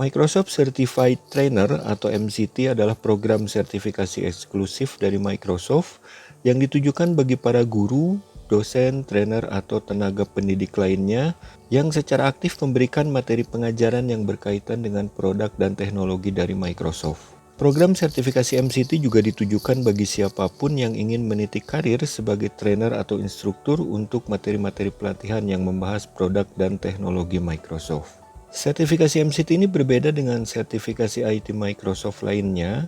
Microsoft Certified Trainer atau MCT adalah program sertifikasi eksklusif dari Microsoft yang ditujukan bagi para guru, dosen, trainer, atau tenaga pendidik lainnya yang secara aktif memberikan materi pengajaran yang berkaitan dengan produk dan teknologi dari Microsoft. Program sertifikasi MCT juga ditujukan bagi siapapun yang ingin meniti karir sebagai trainer atau instruktur untuk materi-materi pelatihan yang membahas produk dan teknologi Microsoft. Sertifikasi MCT ini berbeda dengan sertifikasi IT Microsoft lainnya.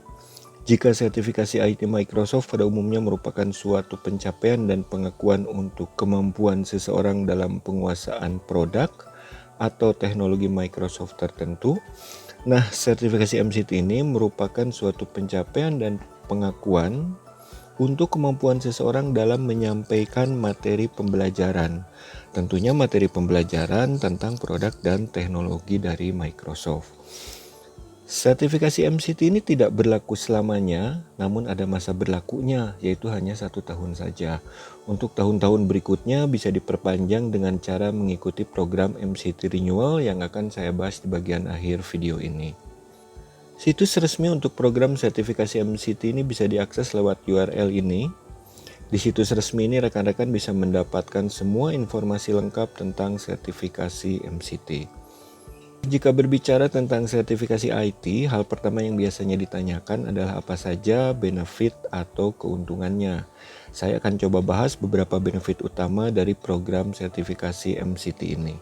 Jika sertifikasi IT Microsoft pada umumnya merupakan suatu pencapaian dan pengakuan untuk kemampuan seseorang dalam penguasaan produk atau teknologi Microsoft tertentu. Nah, sertifikasi MCT ini merupakan suatu pencapaian dan pengakuan untuk kemampuan seseorang dalam menyampaikan materi pembelajaran. Tentunya materi pembelajaran tentang produk dan teknologi dari Microsoft. Sertifikasi MCT ini tidak berlaku selamanya, namun ada masa berlakunya, yaitu hanya 1 tahun saja. Untuk tahun-tahun berikutnya bisa diperpanjang dengan cara mengikuti program MCT Renewal yang akan saya bahas di bagian akhir video ini. Situs resmi untuk program sertifikasi MCT ini bisa diakses lewat URL ini. Di situs resmi ini rekan-rekan bisa mendapatkan semua informasi lengkap tentang sertifikasi MCT. Jika berbicara tentang sertifikasi IT, hal pertama yang biasanya ditanyakan adalah apa saja benefit atau keuntungannya. Saya akan coba bahas beberapa benefit utama dari program sertifikasi MCT ini.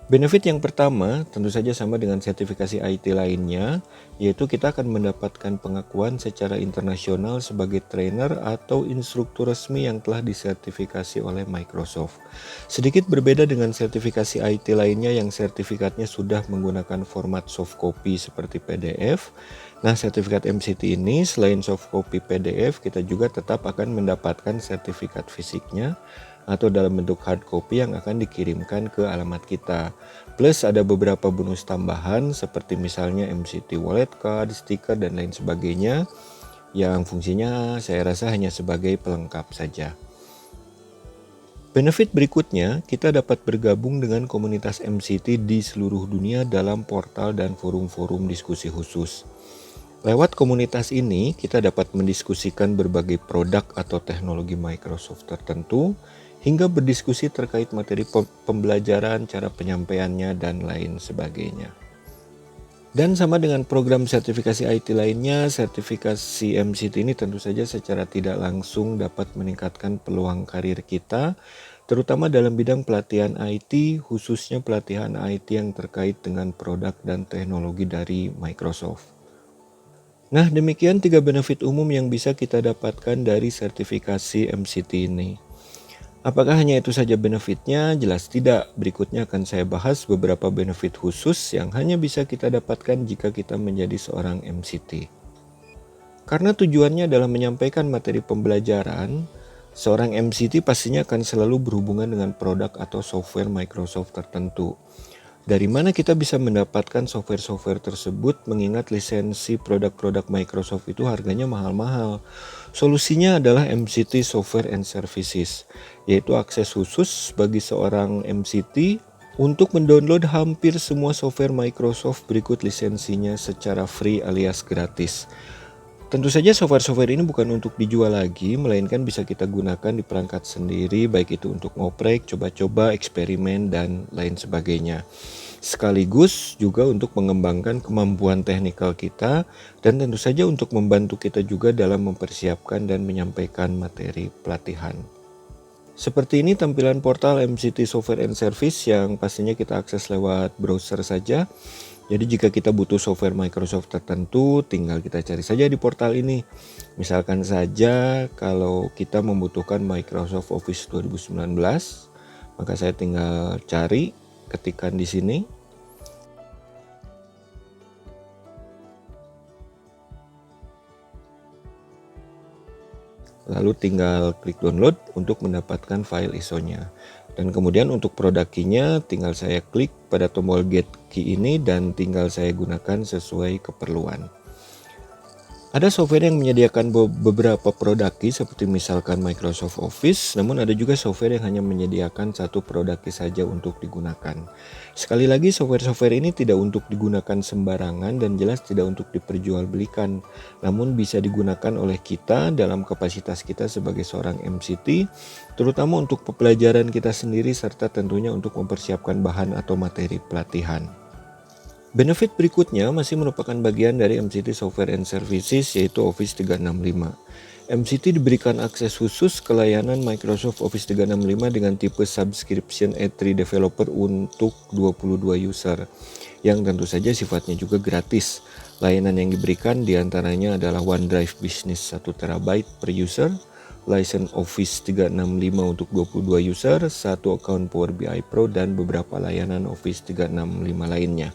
Benefit yang pertama tentu saja sama dengan sertifikasi IT lainnya, yaitu kita akan mendapatkan pengakuan secara internasional sebagai trainer atau instruktur resmi yang telah disertifikasi oleh Microsoft. Sedikit berbeda dengan sertifikasi IT lainnya yang sertifikatnya sudah menggunakan format soft copy seperti PDF. Nah, sertifikat MCT ini selain soft copy PDF, kita juga tetap akan mendapatkan sertifikat fisiknya atau dalam bentuk hard copy yang akan dikirimkan ke alamat kita. Plus ada beberapa bonus tambahan seperti misalnya MCT Wallet Card, stiker, dan lain sebagainya yang fungsinya saya rasa hanya sebagai pelengkap saja. Benefit berikutnya, kita dapat bergabung dengan komunitas MCT di seluruh dunia dalam portal dan forum-forum diskusi khusus. Lewat komunitas ini, kita dapat mendiskusikan berbagai produk atau teknologi Microsoft tertentu, hingga berdiskusi terkait materi pembelajaran, cara penyampaiannya, dan lain sebagainya. Dan sama dengan program sertifikasi IT lainnya, sertifikasi MCT ini tentu saja secara tidak langsung dapat meningkatkan peluang karir kita, terutama dalam bidang pelatihan IT, khususnya pelatihan IT yang terkait dengan produk dan teknologi dari Microsoft. Nah, demikian 3 benefit umum yang bisa kita dapatkan dari sertifikasi MCT ini. Apakah hanya itu saja benefitnya? Jelas tidak. Berikutnya akan saya bahas beberapa benefit khusus yang hanya bisa kita dapatkan jika kita menjadi seorang MCT. Karena tujuannya adalah menyampaikan materi pembelajaran, seorang MCT pastinya akan selalu berhubungan dengan produk atau software Microsoft tertentu. Dari mana kita bisa mendapatkan software-software tersebut mengingat lisensi produk-produk Microsoft itu harganya mahal-mahal. Solusinya adalah MCT Software and Services, yaitu akses khusus bagi seorang MCT untuk mendownload hampir semua software Microsoft berikut lisensinya secara free alias gratis. Tentu saja software-software ini bukan untuk dijual lagi, melainkan bisa kita gunakan di perangkat sendiri, baik itu untuk ngoprek, coba-coba, eksperimen, dan lain sebagainya. Sekaligus juga untuk mengembangkan kemampuan teknikal kita, dan tentu saja untuk membantu kita juga dalam mempersiapkan dan menyampaikan materi pelatihan. Seperti ini tampilan portal MCT Software and Service yang pastinya kita akses lewat browser saja. Jadi jika kita butuh software Microsoft tertentu, tinggal kita cari saja di portal ini. Misalkan saja kalau kita membutuhkan Microsoft Office 2019, maka saya tinggal cari, ketikkan di sini. Lalu tinggal klik download untuk mendapatkan file ISO-nya. Dan kemudian untuk produk key-nya tinggal saya klik pada tombol get key ini dan tinggal saya gunakan sesuai keperluan. Ada software yang menyediakan beberapa produk key seperti misalkan Microsoft Office, namun ada juga software yang hanya menyediakan satu produk key saja untuk digunakan. Sekali lagi, software-software ini tidak untuk digunakan sembarangan dan jelas tidak untuk diperjualbelikan, namun bisa digunakan oleh kita dalam kapasitas kita sebagai seorang MCT, terutama untuk pembelajaran kita sendiri serta tentunya untuk mempersiapkan bahan atau materi pelatihan. Benefit berikutnya masih merupakan bagian dari MCT Software and Services yaitu Office 365. MCT diberikan akses khusus ke layanan Microsoft Office 365 dengan tipe Subscription A3 Developer untuk 22 user yang tentu saja sifatnya juga gratis. Layanan yang diberikan diantaranya adalah OneDrive Business 1 TB per user, license Office 365 untuk 22 user, satu account Power BI Pro, dan beberapa layanan Office 365 lainnya.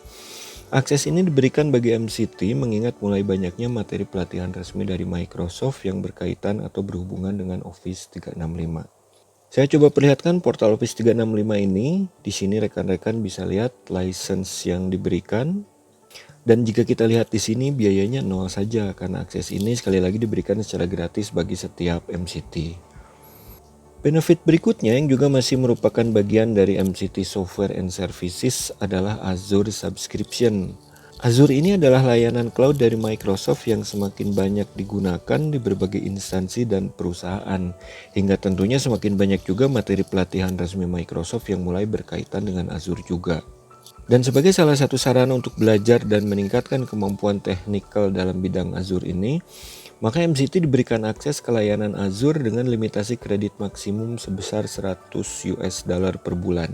Akses ini diberikan bagi MCT mengingat mulai banyaknya materi pelatihan resmi dari Microsoft yang berkaitan atau berhubungan dengan Office 365. Saya coba perlihatkan portal Office 365 ini. Di sini rekan-rekan bisa lihat license yang diberikan. Dan jika kita lihat di sini biayanya nol saja karena akses ini sekali lagi diberikan secara gratis bagi setiap MCT. Benefit berikutnya yang juga masih merupakan bagian dari MCT Software and Services adalah Azure Subscription. Azure ini adalah layanan cloud dari Microsoft yang semakin banyak digunakan di berbagai instansi dan perusahaan, hingga tentunya semakin banyak juga materi pelatihan resmi Microsoft yang mulai berkaitan dengan Azure juga. Dan sebagai salah satu sarana untuk belajar dan meningkatkan kemampuan teknikal dalam bidang Azure ini, maka MCT diberikan akses ke layanan Azure dengan limitasi kredit maksimum sebesar 100 US dollar per bulan.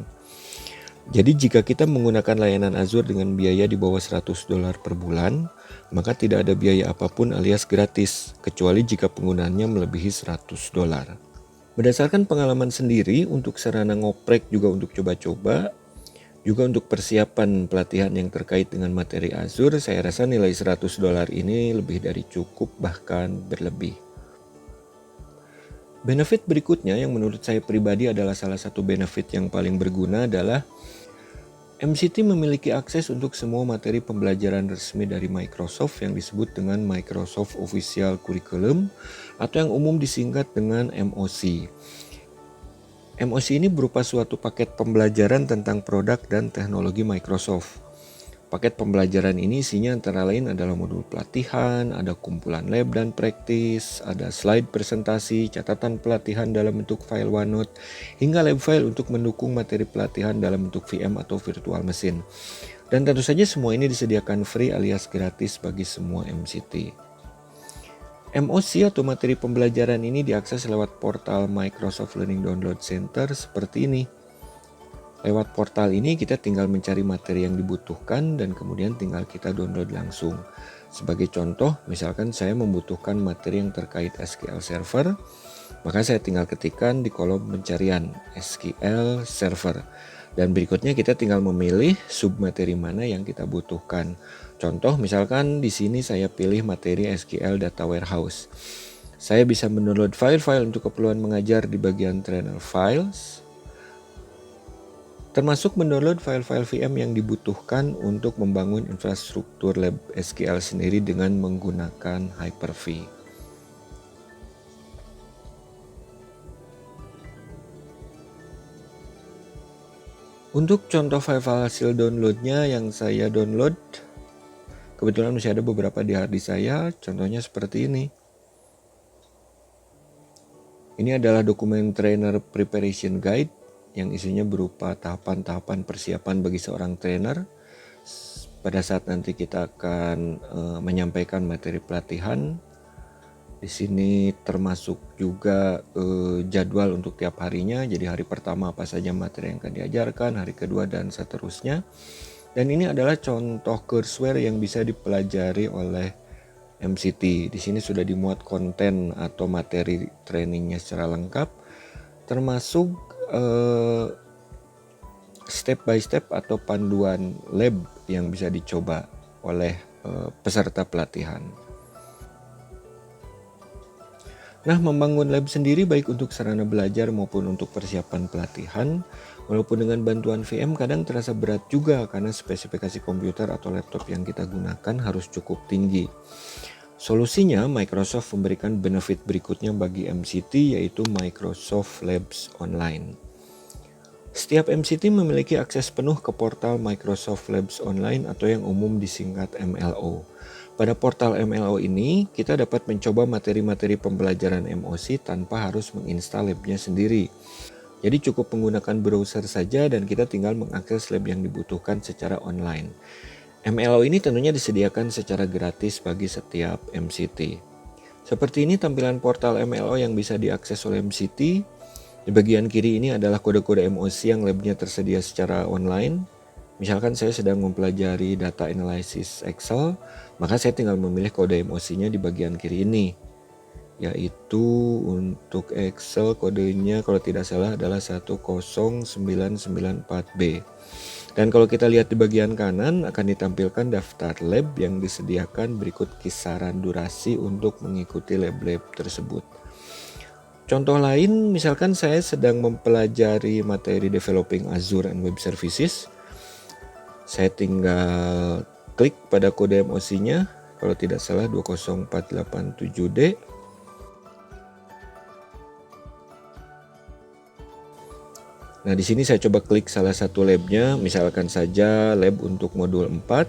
Jadi jika kita menggunakan layanan Azure dengan biaya di bawah 100 dolar per bulan, maka tidak ada biaya apapun alias gratis, kecuali jika penggunaannya melebihi 100 dolar. Berdasarkan pengalaman sendiri untuk sarana ngoprek juga untuk coba-coba, juga untuk persiapan pelatihan yang terkait dengan materi Azure, saya rasa nilai 100 dolar ini lebih dari cukup bahkan berlebih. Benefit berikutnya yang menurut saya pribadi adalah salah satu benefit yang paling berguna adalah MCT memiliki akses untuk semua materi pembelajaran resmi dari Microsoft yang disebut dengan Microsoft Official Curriculum atau yang umum disingkat dengan MOC. MOC ini berupa suatu paket pembelajaran tentang produk dan teknologi Microsoft. Paket pembelajaran ini isinya antara lain adalah modul pelatihan, ada kumpulan lab dan praktis, ada slide presentasi, catatan pelatihan dalam bentuk file OneNote, hingga lab file untuk mendukung materi pelatihan dalam bentuk VM atau virtual machine. Dan tentu saja semua ini disediakan free alias gratis bagi semua MCT. MOC atau materi pembelajaran ini diakses lewat portal Microsoft Learning Download Center seperti ini. Lewat portal ini kita tinggal mencari materi yang dibutuhkan dan kemudian tinggal kita download langsung. Sebagai contoh, misalkan saya membutuhkan materi yang terkait SQL Server, maka saya tinggal ketikkan di kolom pencarian SQL Server. Dan berikutnya kita tinggal memilih submateri mana yang kita butuhkan. Contoh misalkan di sini saya pilih materi SQL Data Warehouse. Saya bisa mendownload file-file untuk keperluan mengajar di bagian Trainer Files, termasuk mendownload file-file VM yang dibutuhkan untuk membangun infrastruktur lab SQL sendiri dengan menggunakan Hyper-V. Untuk contoh file hasil downloadnya yang saya download, kebetulan masih ada beberapa di hard disk saya, contohnya seperti ini. Ini adalah dokumen Trainer Preparation Guide yang isinya berupa tahapan-tahapan persiapan bagi seorang trainer pada saat nanti kita akan menyampaikan materi pelatihan. Di sini termasuk juga jadwal untuk tiap harinya. Jadi hari pertama apa saja materi yang akan diajarkan, hari kedua dan seterusnya. Dan ini adalah contoh courseware yang bisa dipelajari oleh MCT. Di sini sudah dimuat konten atau materi trainingnya secara lengkap, termasuk step by step atau panduan lab yang bisa dicoba oleh peserta pelatihan. Nah, membangun lab sendiri baik untuk sarana belajar maupun untuk persiapan pelatihan, walaupun dengan bantuan VM kadang terasa berat juga karena spesifikasi komputer atau laptop yang kita gunakan harus cukup tinggi. Solusinya, Microsoft memberikan benefit berikutnya bagi MCT, yaitu Microsoft Labs Online. Setiap MCT memiliki akses penuh ke portal Microsoft Labs Online atau yang umum disingkat MLO. Pada portal MLO ini, kita dapat mencoba materi-materi pembelajaran MOC tanpa harus menginstal labnya sendiri. Jadi cukup menggunakan browser saja dan kita tinggal mengakses lab yang dibutuhkan secara online. MLO ini tentunya disediakan secara gratis bagi setiap MCT. Seperti ini tampilan portal MLO yang bisa diakses oleh MCT. Di bagian kiri ini adalah kode-kode MOC yang labnya tersedia secara online. Misalkan saya sedang mempelajari data analysis Excel, maka saya tinggal memilih kode MOC-nya di bagian kiri ini. Yaitu untuk Excel kodenya kalau tidak salah adalah 10994B. Dan kalau kita lihat di bagian kanan akan ditampilkan daftar lab yang disediakan berikut kisaran durasi untuk mengikuti lab-lab tersebut. Contoh lain, misalkan saya sedang mempelajari materi Developing Azure and Web Services. Saya tinggal klik pada kode MOC-nya, kalau tidak salah 20487D. Nah, di sini saya coba klik salah satu labnya, misalkan saja lab untuk modul 4.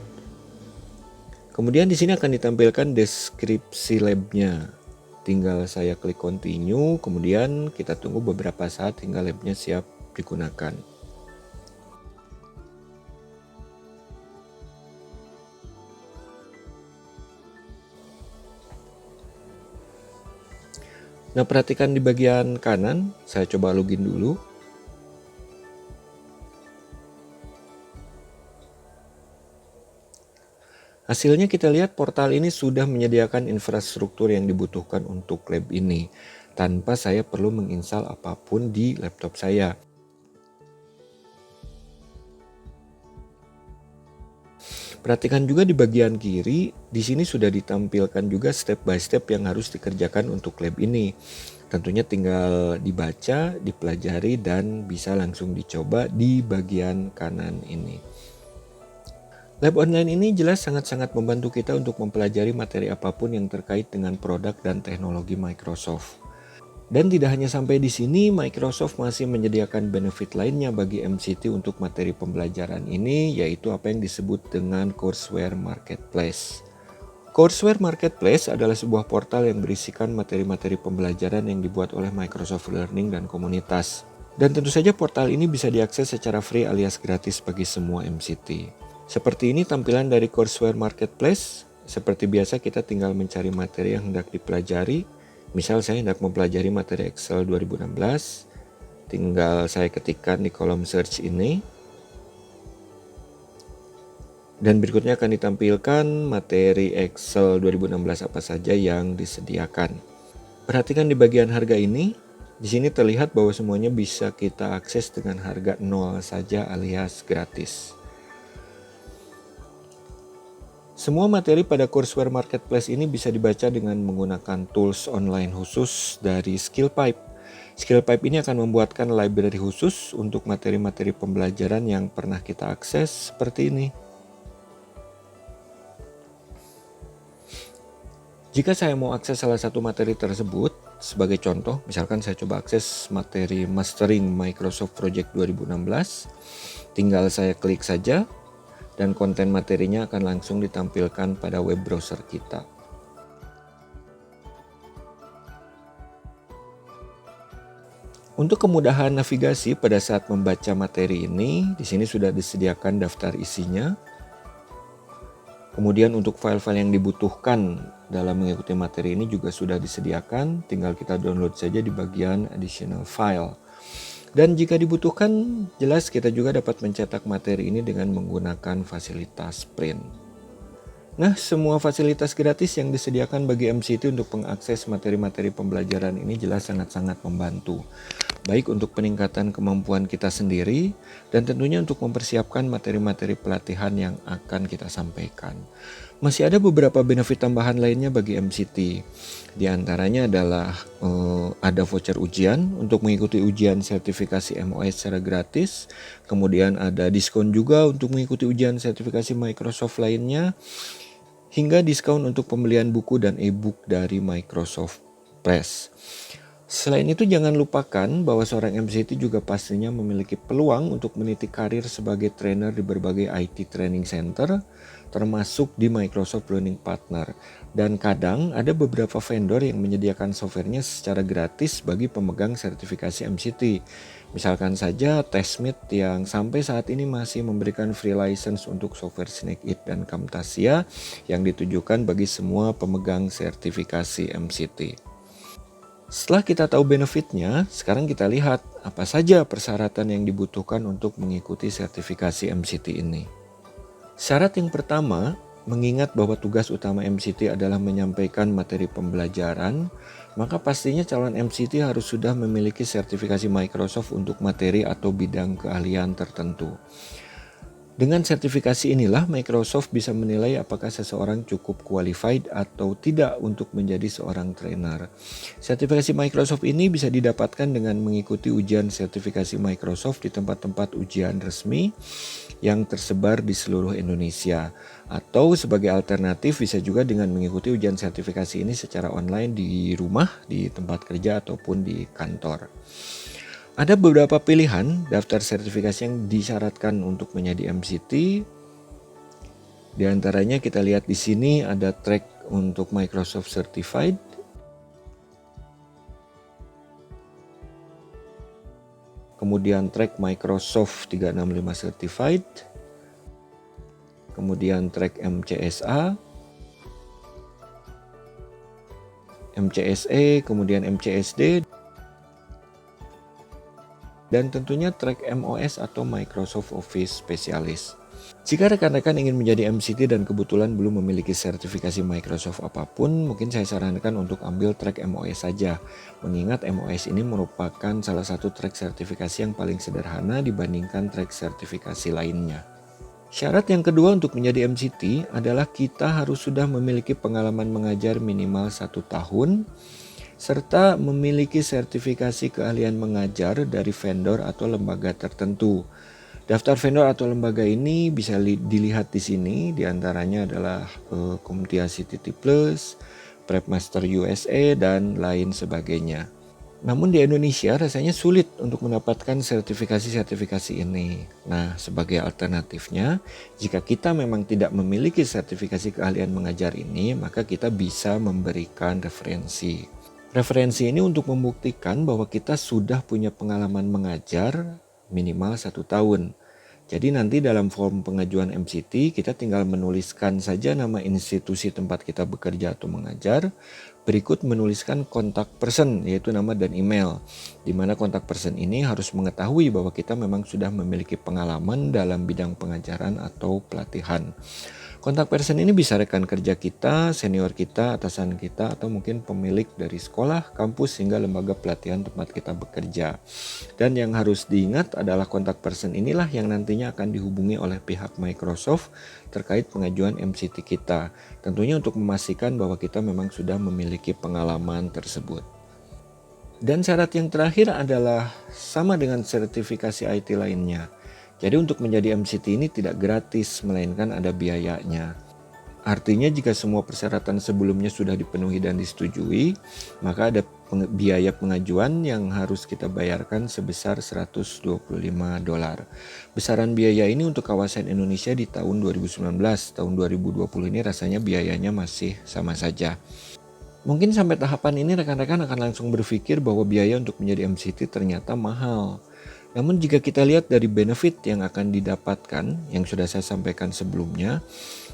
Kemudian di sini akan ditampilkan deskripsi labnya. Tinggal saya klik continue, kemudian kita tunggu beberapa saat hingga labnya siap digunakan. Nah, perhatikan di bagian kanan, saya coba login dulu. Hasilnya kita lihat portal ini sudah menyediakan infrastruktur yang dibutuhkan untuk lab ini, tanpa saya perlu menginstal apapun di laptop saya. Perhatikan juga di bagian kiri, di sini sudah ditampilkan juga step by step yang harus dikerjakan untuk lab ini. Tentunya tinggal dibaca, dipelajari, dan bisa langsung dicoba di bagian kanan ini. Lab online ini jelas sangat-sangat membantu kita untuk mempelajari materi apapun yang terkait dengan produk dan teknologi Microsoft. Dan tidak hanya sampai di sini, Microsoft masih menyediakan benefit lainnya bagi MCT untuk materi pembelajaran ini, yaitu apa yang disebut dengan Courseware Marketplace. Courseware Marketplace adalah sebuah portal yang berisikan materi-materi pembelajaran yang dibuat oleh Microsoft Learning dan komunitas. Dan tentu saja portal ini bisa diakses secara free alias gratis bagi semua MCT. Seperti ini tampilan dari Courseware Marketplace. Seperti biasa kita tinggal mencari materi yang hendak dipelajari. Misal saya hendak mempelajari materi Excel 2016. Tinggal saya ketikkan di kolom search ini. Dan berikutnya akan ditampilkan materi Excel 2016 apa saja yang disediakan. Perhatikan di bagian harga ini. Di sini terlihat bahwa semuanya bisa kita akses dengan harga 0 saja alias gratis. Semua materi pada Courseware Marketplace ini bisa dibaca dengan menggunakan tools online khusus dari SkillPipe. SkillPipe ini akan membuatkan library khusus untuk materi-materi pembelajaran yang pernah kita akses seperti ini. Jika saya mau akses salah satu materi tersebut, sebagai contoh, misalkan saya coba akses materi Mastering Microsoft Project 2016, tinggal saya klik saja, dan konten materinya akan langsung ditampilkan pada web browser kita. Untuk kemudahan navigasi pada saat membaca materi ini, di sini sudah disediakan daftar isinya. Kemudian untuk file-file yang dibutuhkan dalam mengikuti materi ini juga sudah disediakan, tinggal kita download saja di bagian additional file. Dan jika dibutuhkan, jelas kita juga dapat mencetak materi ini dengan menggunakan fasilitas print. Nah, semua fasilitas gratis yang disediakan bagi MCT untuk mengakses materi-materi pembelajaran ini jelas sangat-sangat membantu. Baik untuk peningkatan kemampuan kita sendiri dan tentunya untuk mempersiapkan materi-materi pelatihan yang akan kita sampaikan. Masih ada beberapa benefit tambahan lainnya bagi MCT. Di antaranya adalah ada voucher ujian untuk mengikuti ujian sertifikasi MOS secara gratis. Kemudian ada diskon juga untuk mengikuti ujian sertifikasi Microsoft lainnya. hingga diskon untuk pembelian buku dan e-book dari Microsoft Press. Selain itu, jangan lupakan bahwa seorang MCT juga pastinya memiliki peluang untuk meniti karir sebagai trainer di berbagai IT training center, termasuk di Microsoft Learning Partner. Dan kadang ada beberapa vendor yang menyediakan softwarenya secara gratis bagi pemegang sertifikasi MCT. Misalkan saja TestMeet yang sampai saat ini masih memberikan free license untuk software SnakeIt dan Camtasia yang ditujukan bagi semua pemegang sertifikasi MCT. Setelah kita tahu benefitnya, sekarang kita lihat apa saja persyaratan yang dibutuhkan untuk mengikuti sertifikasi MCT ini. Syarat yang pertama, mengingat bahwa tugas utama MCT adalah menyampaikan materi pembelajaran, maka pastinya calon MCT harus sudah memiliki sertifikasi Microsoft untuk materi atau bidang keahlian tertentu. Dengan sertifikasi inilah Microsoft bisa menilai apakah seseorang cukup qualified atau tidak untuk menjadi seorang trainer. Sertifikasi Microsoft ini bisa didapatkan dengan mengikuti ujian sertifikasi Microsoft di tempat-tempat ujian resmi yang tersebar di seluruh Indonesia. Atau sebagai alternatif bisa juga dengan mengikuti ujian sertifikasi ini secara online di rumah, di tempat kerja ataupun di kantor. Ada beberapa pilihan daftar sertifikasi yang disyaratkan untuk menjadi MCT. Di antaranya kita lihat di sini ada track untuk Microsoft Certified, kemudian track Microsoft 365 Certified, kemudian track MCSA, MCSE, kemudian MCSD, dan tentunya track MOS atau Microsoft Office Specialist. Jika rekan-rekan ingin menjadi MCT dan kebetulan belum memiliki sertifikasi Microsoft apapun, mungkin saya sarankan untuk ambil track MOS saja. Mengingat MOS ini merupakan salah satu track sertifikasi yang paling sederhana dibandingkan track sertifikasi lainnya. Syarat yang kedua untuk menjadi MCT adalah kita harus sudah memiliki pengalaman mengajar minimal 1 tahun, serta memiliki sertifikasi keahlian mengajar dari vendor atau lembaga tertentu. Daftar vendor atau lembaga ini bisa dilihat di sini, diantaranya adalah Comtia CTT Plus, Prepmaster USA, dan lain sebagainya. Namun di Indonesia rasanya sulit untuk mendapatkan sertifikasi-sertifikasi ini. Nah, sebagai alternatifnya, jika kita memang tidak memiliki sertifikasi keahlian mengajar ini, maka kita bisa memberikan referensi. Referensi ini untuk membuktikan bahwa kita sudah punya pengalaman mengajar minimal 1 tahun. Jadi nanti dalam form pengajuan MCT kita tinggal menuliskan saja nama institusi tempat kita bekerja atau mengajar. Berikut menuliskan kontak person, yaitu nama dan email. Di mana kontak person ini harus mengetahui bahwa kita memang sudah memiliki pengalaman dalam bidang pengajaran atau pelatihan. Kontak person ini bisa rekan kerja kita, senior kita, atasan kita, atau mungkin pemilik dari sekolah, kampus, hingga lembaga pelatihan tempat kita bekerja. Dan yang harus diingat adalah kontak person inilah yang nantinya akan dihubungi oleh pihak Microsoft terkait pengajuan MCT kita. Tentunya untuk memastikan bahwa kita memang sudah memiliki pengalaman tersebut. Dan syarat yang terakhir adalah sama dengan sertifikasi IT lainnya. Jadi untuk menjadi MCT ini tidak gratis, melainkan ada biayanya. Artinya jika semua persyaratan sebelumnya sudah dipenuhi dan disetujui, maka ada biaya pengajuan yang harus kita bayarkan sebesar $125. Besaran biaya ini untuk kawasan Indonesia di tahun 2019, tahun 2020 ini rasanya biayanya masih sama saja. Mungkin sampai tahapan ini rekan-rekan akan langsung berpikir bahwa biaya untuk menjadi MCT ternyata mahal. Namun jika kita lihat dari benefit yang akan didapatkan yang sudah saya sampaikan sebelumnya,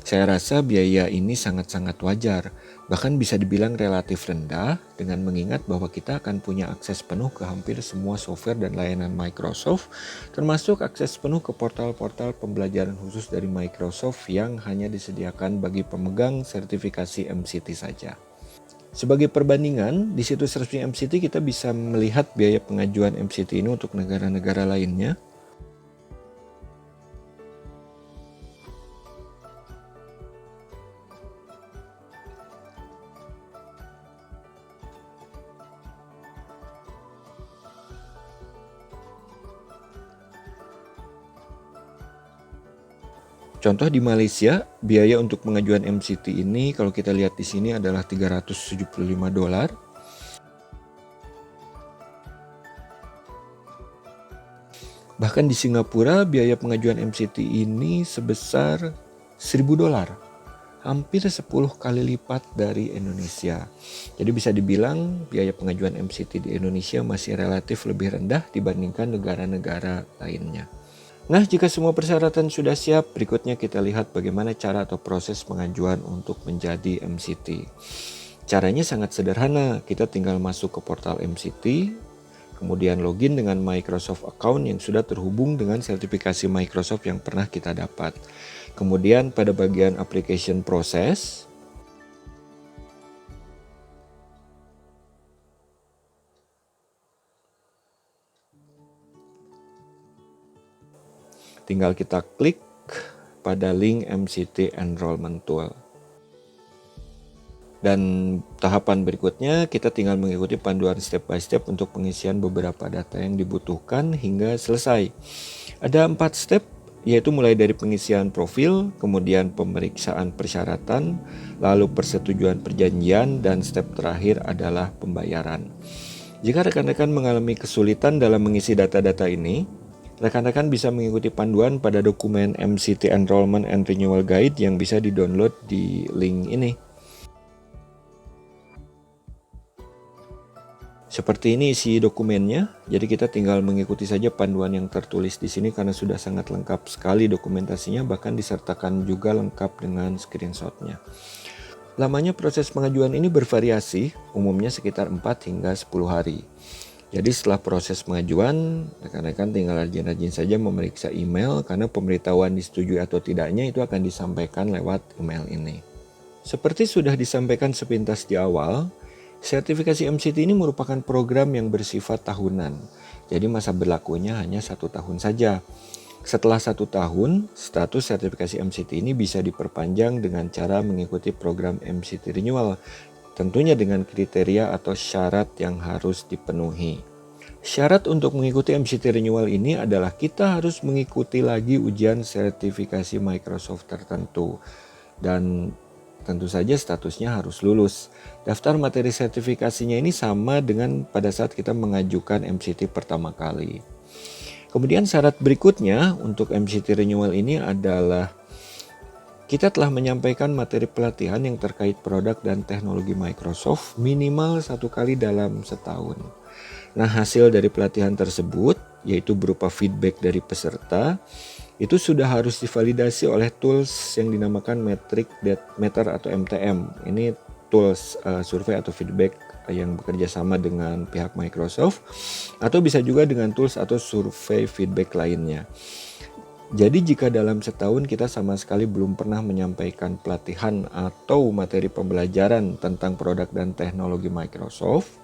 saya rasa biaya ini sangat-sangat wajar, bahkan bisa dibilang relatif rendah dengan mengingat bahwa kita akan punya akses penuh ke hampir semua software dan layanan Microsoft, termasuk akses penuh ke portal-portal pembelajaran khusus dari Microsoft yang hanya disediakan bagi pemegang sertifikasi MCT saja. Sebagai perbandingan, di situs resmi MCT kita bisa melihat biaya pengajuan MCT ini untuk negara-negara lainnya. Contoh di Malaysia, biaya untuk pengajuan MCT ini kalau kita lihat di sini adalah $375. Bahkan di Singapura, biaya pengajuan MCT ini sebesar $1.000, hampir 10 kali lipat dari Indonesia. Jadi bisa dibilang biaya pengajuan MCT di Indonesia masih relatif lebih rendah dibandingkan negara-negara lainnya. Nah, jika semua persyaratan sudah siap, berikutnya kita lihat bagaimana cara atau proses pengajuan untuk menjadi MCT. Caranya sangat sederhana, kita tinggal masuk ke portal MCT, kemudian login dengan Microsoft account yang sudah terhubung dengan sertifikasi Microsoft yang pernah kita dapat. Kemudian pada bagian application process, tinggal kita klik pada link MCT Enrollment Tool. Dan tahapan berikutnya kita tinggal mengikuti panduan step by step untuk pengisian beberapa data yang dibutuhkan hingga selesai. Ada 4 step, yaitu mulai dari pengisian profil, kemudian pemeriksaan persyaratan, lalu persetujuan perjanjian, dan step terakhir adalah pembayaran. Jika rekan-rekan mengalami kesulitan dalam mengisi data-data ini, rekan-rekan bisa mengikuti panduan pada dokumen MCT Enrollment and Renewal Guide yang bisa di-download di link ini. Seperti ini isi dokumennya, jadi kita tinggal mengikuti saja panduan yang tertulis di sini karena sudah sangat lengkap sekali dokumentasinya, bahkan disertakan juga lengkap dengan screenshotnya. Lamanya proses pengajuan ini bervariasi, umumnya sekitar 4 hingga 10 hari. Jadi setelah proses pengajuan, rekan-rekan tinggal rajin-rajin saja memeriksa email karena pemberitahuan disetujui atau tidaknya itu akan disampaikan lewat email ini. Seperti sudah disampaikan sepintas di awal, sertifikasi MCT ini merupakan program yang bersifat tahunan, jadi masa berlakunya hanya 1 tahun saja. Setelah 1 tahun, status sertifikasi MCT ini bisa diperpanjang dengan cara mengikuti program MCT Renewal, tentunya dengan kriteria atau syarat yang harus dipenuhi. Syarat untuk mengikuti MCT Renewal ini adalah kita harus mengikuti lagi ujian sertifikasi Microsoft tertentu, dan tentu saja statusnya harus lulus. Daftar materi sertifikasinya ini sama dengan pada saat kita mengajukan MCT pertama kali. Kemudian syarat berikutnya untuk MCT Renewal ini adalah kita telah menyampaikan materi pelatihan yang terkait produk dan teknologi Microsoft minimal 1 kali dalam setahun. Nah, hasil dari pelatihan tersebut, yaitu berupa feedback dari peserta, itu sudah harus divalidasi oleh tools yang dinamakan Meter atau MTM. Ini tools survei atau feedback yang bekerja sama dengan pihak Microsoft, atau bisa juga dengan tools atau survei feedback lainnya. Jadi jika dalam setahun kita sama sekali belum pernah menyampaikan pelatihan atau materi pembelajaran tentang produk dan teknologi Microsoft,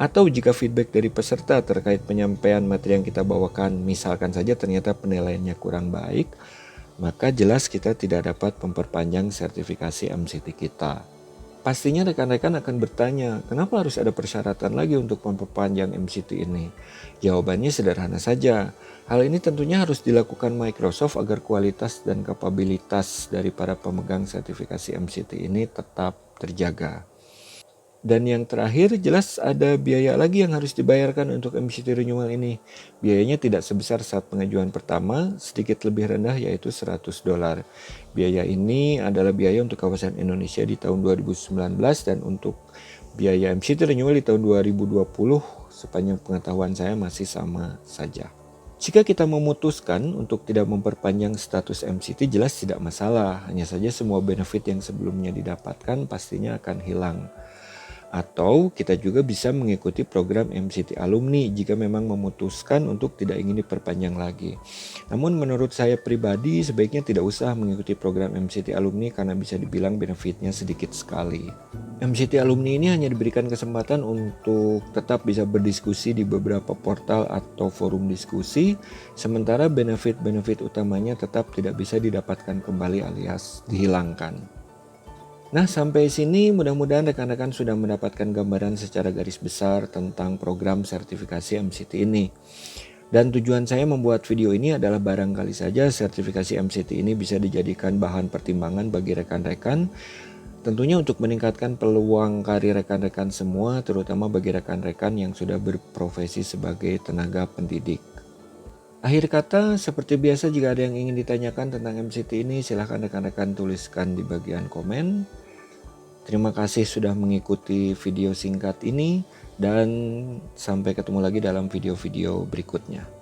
atau jika feedback dari peserta terkait penyampaian materi yang kita bawakan, misalkan saja ternyata penilaiannya kurang baik, maka jelas kita tidak dapat memperpanjang sertifikasi MCT kita. Pastinya rekan-rekan akan bertanya, kenapa harus ada persyaratan lagi untuk memperpanjang MCT ini? Jawabannya sederhana saja. Hal ini tentunya harus dilakukan Microsoft agar kualitas dan kapabilitas dari para pemegang sertifikasi MCT ini tetap terjaga. Dan yang terakhir, jelas ada biaya lagi yang harus dibayarkan untuk MCT Renewal ini. Biayanya tidak sebesar saat pengajuan pertama, sedikit lebih rendah yaitu $100. Biaya ini adalah biaya untuk kawasan Indonesia di tahun 2019 dan untuk biaya MCT Renewal di tahun 2020 sepanjang pengetahuan saya masih sama saja. Jika kita memutuskan untuk tidak memperpanjang status MCT, jelas tidak masalah, hanya saja semua benefit yang sebelumnya didapatkan pastinya akan hilang. Atau kita juga bisa mengikuti program MCT Alumni jika memang memutuskan untuk tidak ingin diperpanjang lagi. Namun menurut saya pribadi sebaiknya tidak usah mengikuti program MCT Alumni karena bisa dibilang benefitnya sedikit sekali. MCT Alumni ini hanya diberikan kesempatan untuk tetap bisa berdiskusi di beberapa portal atau forum diskusi, sementara benefit-benefit utamanya tetap tidak bisa didapatkan kembali alias dihilangkan. Nah, sampai sini mudah-mudahan rekan-rekan sudah mendapatkan gambaran secara garis besar tentang program sertifikasi MCT ini. Dan tujuan saya membuat video ini adalah barangkali saja sertifikasi MCT ini bisa dijadikan bahan pertimbangan bagi rekan-rekan, tentunya untuk meningkatkan peluang karir rekan-rekan semua, terutama bagi rekan-rekan yang sudah berprofesi sebagai tenaga pendidik. Akhir kata, seperti biasa jika ada yang ingin ditanyakan tentang MCT ini, silahkan rekan-rekan tuliskan di bagian komen. Terima kasih sudah mengikuti video singkat ini dan sampai ketemu lagi dalam video-video berikutnya.